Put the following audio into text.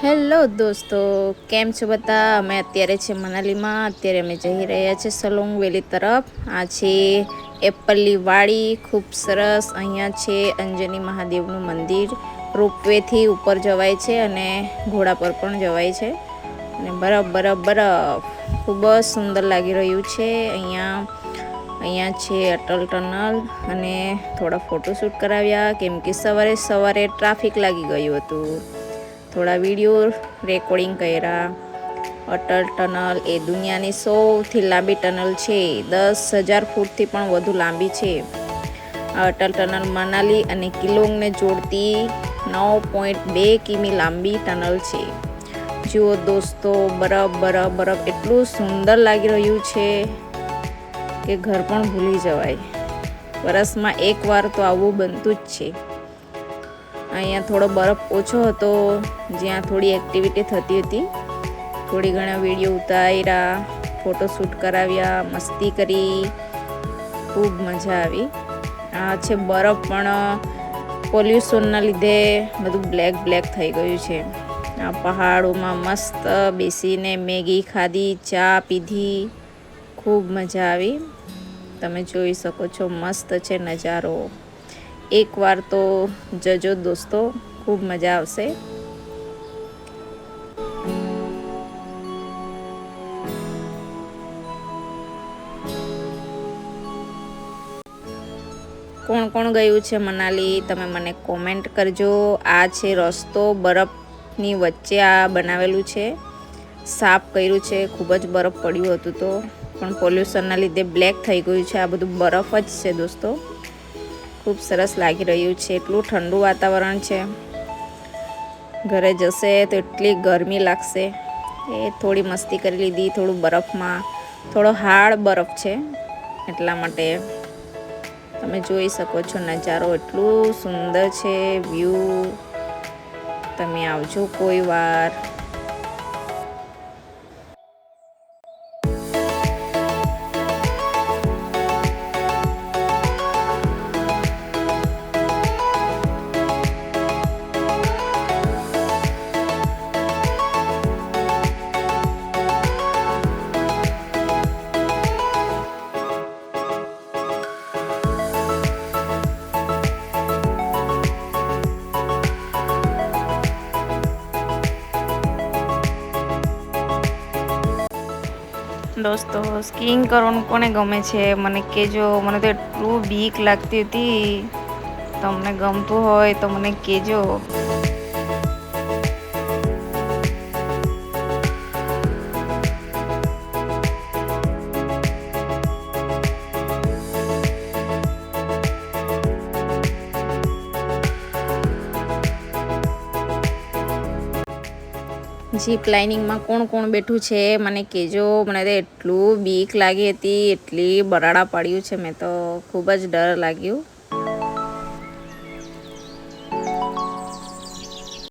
Hello દોસ્તો, કેમ છો બધા? અમે અત્યારે છે મનાલીમાં. અત્યારે અમે જઈ રહ્યા છીએ સલોંગ વેલી તરફ. આ છે એપલની વાડી, ખૂબ સરસ. અહીંયા છે અંજની મહાદેવનું મંદિર. રોપવેથી ઉપર જવાય છે અને ઘોડા પર પણ જવાય છે. અને બરફ બરફ બરફ ખૂબ જ સુંદર લાગી રહ્યું છે. અહીંયા છે અટલ ટનલ અને થોડા ફોટોશૂટ કરાવ્યા, કેમ કે સવારે ટ્રાફિક લાગી ગયું હતું. થોડા વિડીયો રેકોર્ડિંગ કર્યા. અટલ ટનલ એ દુનિયાની સૌથી લાંબી ટનલ છે. 10,000 ફૂટથી પણ વધુ લાંબી છે. આ અટલ ટનલ મનાલી અને કિલોંગને જોડતી 9.2 કિમી લાંબી ટનલ છે. જુઓ દોસ્તો, બરફ બરફ બરફ એટલું સુંદર લાગી રહ્યું છે કે ઘર પણ ભૂલી જવાય. વર્ષમાં એકવાર તો આવું બનતું જ છે. અહીંયા થોડો બરફ ઓછો હતો, જ્યાં થોડી એક્ટિવિટી થતી હતી. થોડી ઘણા વિડીયો ઉતાર્યા, ફોટોશૂટ કરાવ્યા, મસ્તી કરી, ખૂબ મજા આવી. આ છે બરફ, પણ પોલ્યુશનના લીધે બધું બ્લેક થઈ ગયું છે. આ પહાડોમાં મસ્ત બેસીને મેગી ખાધી, ચા પીધી, ખૂબ મજા આવી. તમે જોઈ શકો છો, મસ્ત છે નજારો. એકવાર તો જજો દોસ્તો, ખૂબ મજા આવશે. કોણ કોણ ગયું છે મનાલી, તમે મને કોમેન્ટ કરજો. આ છે રસ્તો, બરફની વચ્ચે આ બનાવેલું છે. સાફ કર્યું છે. ખૂબ જ બરફ પડ્યું હતું તો પણ પોલ્યુશનના લીધે બ્લેક થઈ ગયું છે. આ બધું બરફ જ છે દોસ્તો. ખૂબ સરસ લાગી રહ્યું છે. એટલું ઠંડુ વાતાવરણ છે. ઘરે જશે તો એટલી ગરમી લાગશે. એ થોડી મસ્તી કરી લીધી, થોડું બરફમાં, થોડો હાર્ડ બરફ છે એટલા માટે. તમે જોઈ શકો છો નજારો એટલું સુંદર છે. વ્યૂ, તમે આવજો કોઈ વાર. દોસ્તો, સ્કીઇંગ કરવાનું કોને ગમે છે મને કહેજો. મને તો એટલું બીક લાગતી હતી. તમને ગમતું હોય તો મને કહેજો. જીપ લાઇનિંગમાં કોણ કોણ બેઠું છે મને કહેજો. મને તો એટલું બીક લાગી હતી, એટલી બરાડા પાડ્યું છે મેં તો, ખૂબ જ ડર લાગ્યું.